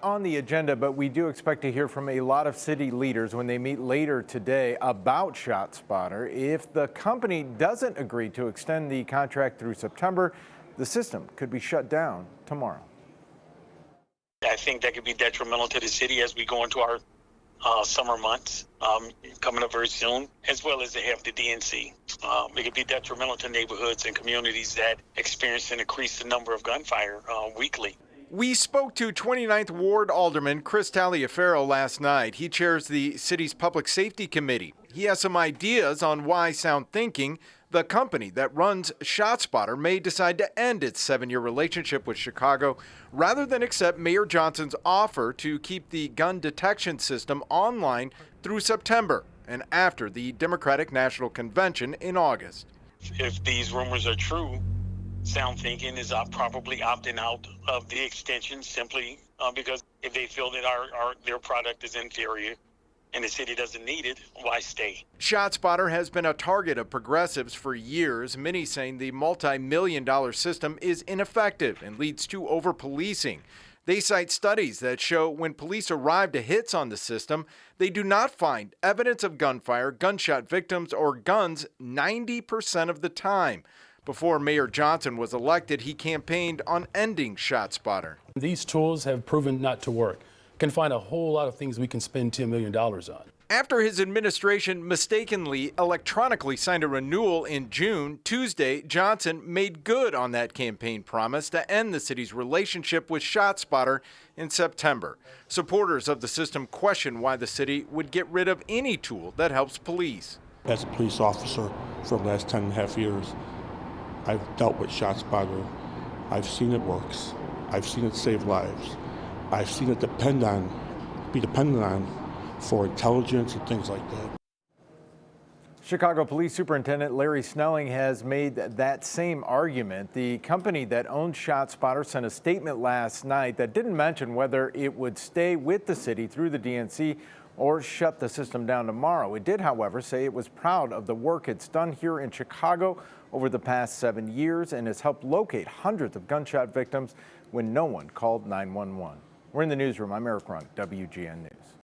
on the agenda, but we do expect to hear from a lot of city leaders when they meet later today about ShotSpotter. If the company doesn't agree to extend the contract through September, the system could be shut down tomorrow. I think that could be detrimental to the city as we go into our summer months coming up very soon, as well as they have the DNC. It could be detrimental to neighborhoods and communities that experience and increase the number of gunfire weekly. We spoke to 29th Ward Alderman Chris Taliaferro last night. He chairs the city's Public Safety Committee. He has some ideas on why Sound Thinking, the company that runs ShotSpotter, may decide to end its 7-year relationship with Chicago rather than accept Mayor Johnson's offer to keep the gun detection system online through September and after the Democratic National Convention in August. If these rumors are true, Sound Thinking is probably opting out of the extension simply because if they feel that their product is inferior and the city doesn't need it, why stay? ShotSpotter has been a target of progressives for years, many saying the multi-million-dollar system is ineffective and leads to over-policing. They cite studies that show when police arrive to hits on the system, they do not find evidence of gunfire, gunshot victims, or guns 90% of the time. Before Mayor Johnson was elected, he campaigned on ending ShotSpotter. These tools have proven not to work. Can find a whole lot of things we can spend $10 million on. After his administration mistakenly electronically signed a renewal in June, Tuesday, Johnson made good on that campaign promise to end the city's relationship with ShotSpotter in September. Supporters of the system question why the city would get rid of any tool that helps police. As a police officer for the last 10.5 years, I've dealt with ShotSpotter. I've seen it works. I've seen it save lives. I've seen it be dependent on for intelligence and things like that. Chicago Police Superintendent Larry Snelling has made that same argument. The company that owns ShotSpotter sent a statement last night that didn't mention whether it would stay with the city through the DNC or shut the system down tomorrow. It did, however, say it was proud of the work it's done here in Chicago over the past 7 years and has helped locate hundreds of gunshot victims when no one called 911. We're in the newsroom. I'm Eric Runk, WGN News.